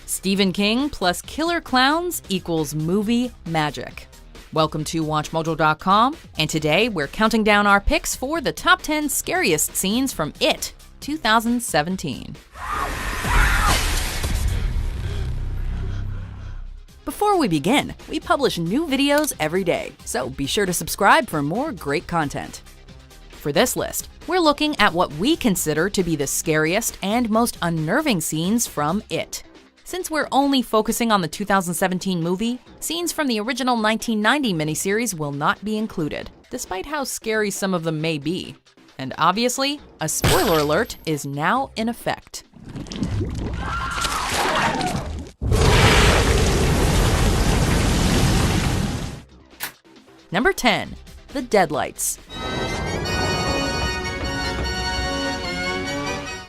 Stephen King plus killer clowns equals movie magic. Welcome to WatchMojo.com, and today we're counting down our picks for the top 10 scariest scenes from It 2017. Before we begin, we publish new videos every day, so be sure to subscribe for more great content. For this list, we're looking at what we consider to be the scariest and most unnerving scenes from It. Since we're only focusing on the 2017 movie, scenes from the original 1990 miniseries will not be included, despite how scary some of them may be. And obviously, a spoiler alert is now in effect. Number 10. The Deadlights.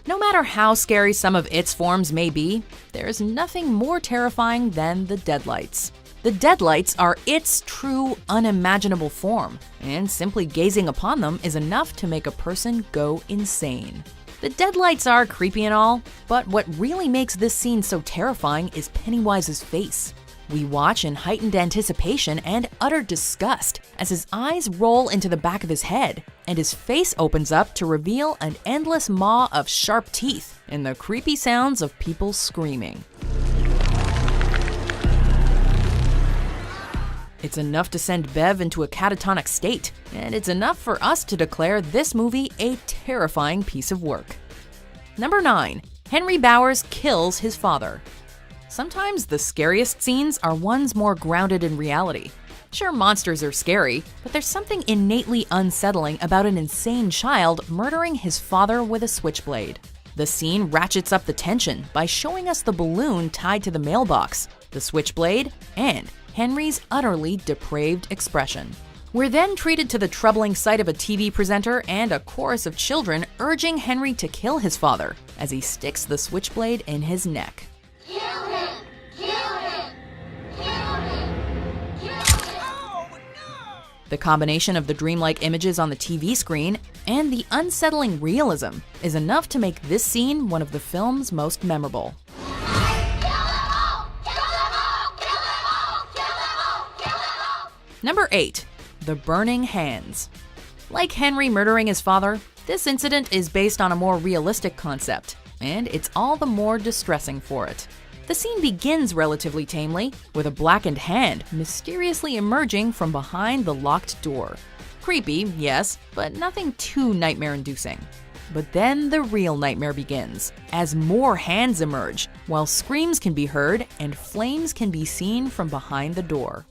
No matter how scary some of its forms may be, there's nothing more terrifying than the Deadlights. The Deadlights are its true, unimaginable form, and simply gazing upon them is enough to make a person go insane. The Deadlights are creepy and all, but what really makes this scene so terrifying is Pennywise's face. We watch in heightened anticipation and utter disgust as his eyes roll into the back of his head, and his face opens up to reveal an endless maw of sharp teeth and the creepy sounds of people screaming. It's enough to send Bev into a catatonic state, and it's enough for us to declare this movie a terrifying piece of work. Number 9. Henry Bowers kills his father. Sometimes the scariest scenes are ones more grounded in reality. Sure, monsters are scary, but there's something innately unsettling about an insane child murdering his father with a switchblade. The scene ratchets up the tension by showing us the balloon tied to the mailbox, the switchblade, and Henry's utterly depraved expression. We're then treated to the troubling sight of a TV presenter and a chorus of children urging Henry to kill his father as he sticks the switchblade in his neck. Kill him! Kill him! Kill him! Kill him! Oh, no! The combination of the dreamlike images on the TV screen and the unsettling realism is enough to make this scene one of the film's most memorable. Kill them all! Kill them all! Kill them all! Kill them all! Kill them all! Number 8. The Burning Hands. Like Henry murdering his father, this incident is based on a more realistic concept, and it's all the more distressing for it. The scene begins relatively tamely, with a blackened hand mysteriously emerging from behind the locked door. Creepy, yes, but nothing too nightmare-inducing. But then the real nightmare begins, as more hands emerge, while screams can be heard and flames can be seen from behind the door.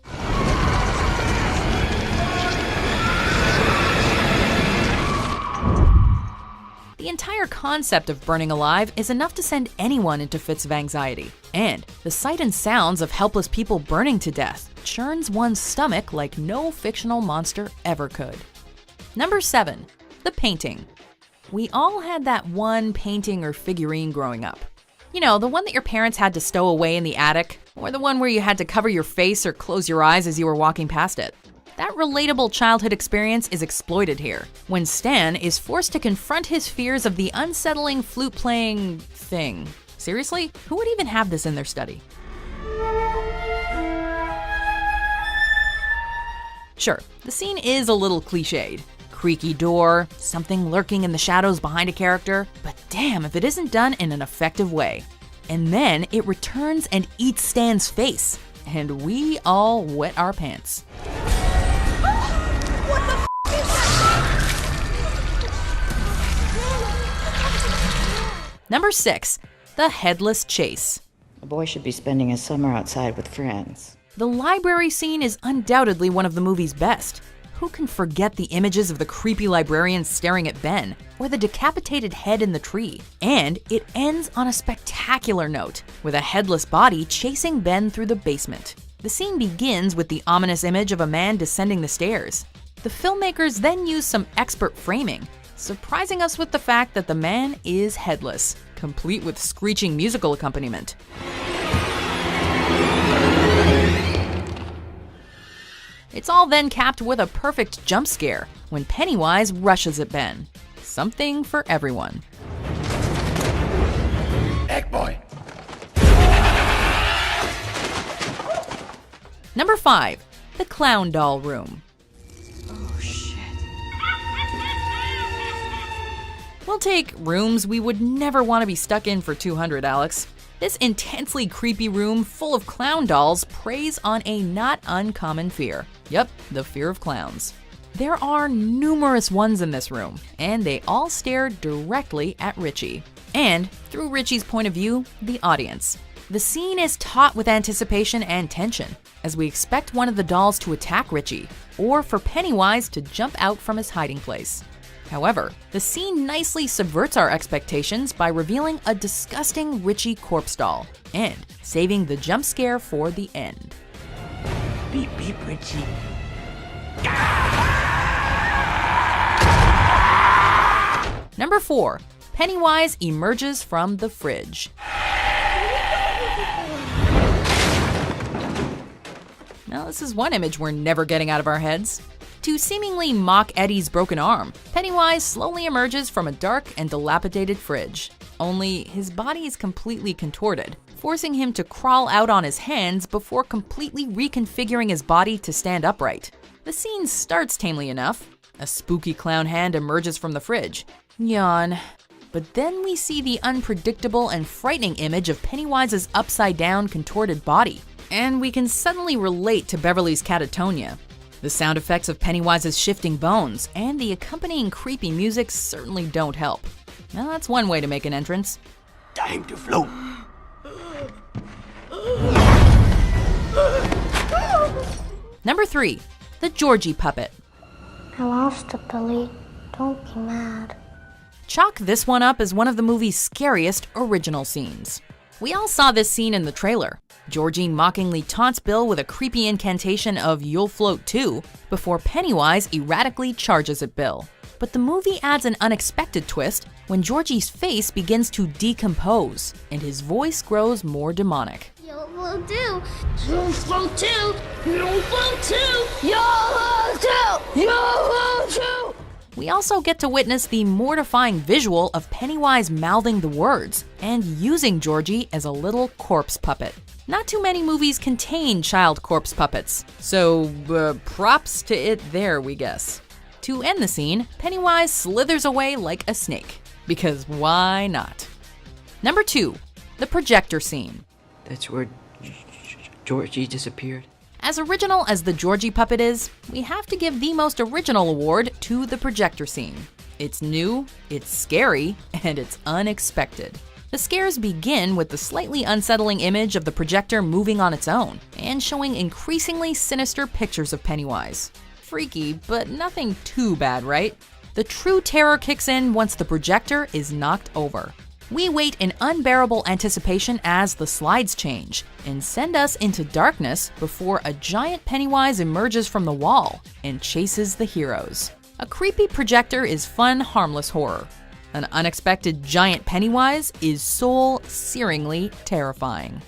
The entire concept of burning alive is enough to send anyone into fits of anxiety, and the sight and sounds of helpless people burning to death churns one's stomach like no fictional monster ever could. Number 7. The Painting. We all had that one painting or figurine growing up. You know, the one that your parents had to stow away in the attic, or the one where you had to cover your face or close your eyes as you were walking past it. That relatable childhood experience is exploited here, when Stan is forced to confront his fears of the unsettling flute-playing thing. Seriously? Who would even have this in their study? Sure, the scene is a little cliched. Creaky door, something lurking in the shadows behind a character, but damn if it isn't done in an effective way. And then it returns and eats Stan's face, and we all wet our pants. Number 6. The Headless Chase. A boy should be spending his summer outside with friends. The library scene is undoubtedly one of the movie's best. Who can forget the images of the creepy librarian staring at Ben, or the decapitated head in the tree? And it ends on a spectacular note, with a headless body chasing Ben through the basement. The scene begins with the ominous image of a man descending the stairs. The filmmakers then use some expert framing, surprising us with the fact that the man is headless, complete with screeching musical accompaniment. It's all then capped with a perfect jump scare when Pennywise rushes at Ben. Something for everyone. Egg boy! Number 5. The Clown Doll Room. Oh, shit. We'll take rooms we would never want to be stuck in for $200, Alex. This intensely creepy room full of clown dolls preys on a not uncommon fear. Yep, the fear of clowns. There are numerous ones in this room, and they all stare directly at Richie. And, through Richie's point of view, the audience. The scene is taut with anticipation and tension, as we expect one of the dolls to attack Richie, or for Pennywise to jump out from his hiding place. However, the scene nicely subverts our expectations by revealing a disgusting Richie corpse doll, and saving the jump scare for the end. Beep, beep, Richie. Number 4. Pennywise emerges from the fridge. Now, this is one image we're never getting out of our heads. To seemingly mock Eddie's broken arm, Pennywise slowly emerges from a dark and dilapidated fridge. Only his body is completely contorted, forcing him to crawl out on his hands before completely reconfiguring his body to stand upright. The scene starts tamely enough. A spooky clown hand emerges from the fridge. Yawn. But then we see the unpredictable and frightening image of Pennywise's upside-down, contorted body. And we can suddenly relate to Beverly's catatonia. The sound effects of Pennywise's shifting bones and the accompanying creepy music certainly don't help. Now, that's one way to make an entrance. Time to float. Number 3. The Georgie Puppet. I lost it, Billy. Don't be mad. Chalk this one up as one of the movie's scariest original scenes. We all saw this scene in the trailer. Georgie mockingly taunts Bill with a creepy incantation of "You'll float too," before Pennywise erratically charges at Bill. But the movie adds an unexpected twist when Georgie's face begins to decompose and his voice grows more demonic. You'll float too. You'll float too. You'll float too. You'll float too. You'll float too. We also get to witness the mortifying visual of Pennywise mouthing the words and using Georgie as a little corpse puppet. Not too many movies contain child corpse puppets, so props to it there, we guess. To end the scene, Pennywise slithers away like a snake, because why not? Number 2, the projector scene. That's where Georgie disappeared. As original as the Georgie puppet is, we have to give the most original award to the projector scene. It's new, it's scary, and it's unexpected. The scares begin with the slightly unsettling image of the projector moving on its own and showing increasingly sinister pictures of Pennywise. Freaky, but nothing too bad, right? The true terror kicks in once the projector is knocked over. We wait in unbearable anticipation as the slides change and send us into darkness before a giant Pennywise emerges from the wall and chases the heroes. A creepy projector is fun, harmless horror. An unexpected giant Pennywise is soul-searingly terrifying.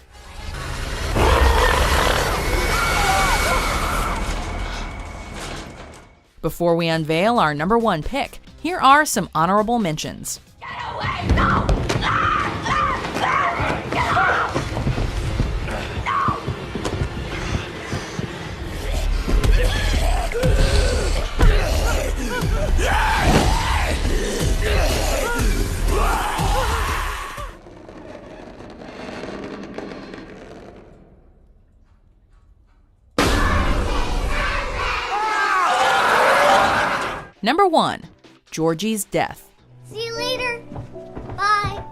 Before we unveil our number 1 pick, here are some honorable mentions. Get away! No! Number 1, Georgie's death. See you later. Bye.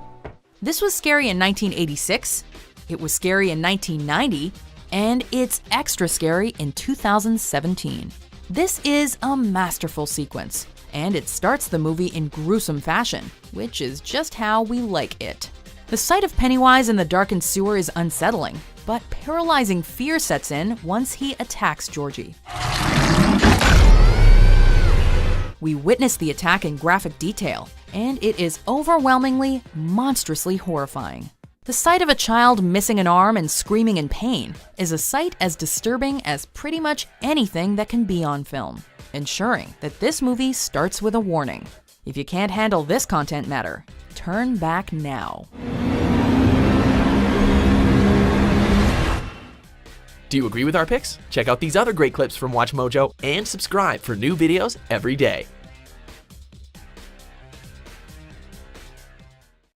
This was scary in 1986, it was scary in 1990, and it's extra scary in 2017. This is a masterful sequence, and it starts the movie in gruesome fashion, which is just how we like it. The sight of Pennywise in the darkened sewer is unsettling, but paralyzing fear sets in once he attacks Georgie. We witness the attack in graphic detail, and it is overwhelmingly, monstrously horrifying. The sight of a child missing an arm and screaming in pain is a sight as disturbing as pretty much anything that can be on film, ensuring that this movie starts with a warning. If you can't handle this content matter, turn back now. Do you agree with our picks? Check out these other great clips from WatchMojo and subscribe for new videos every day.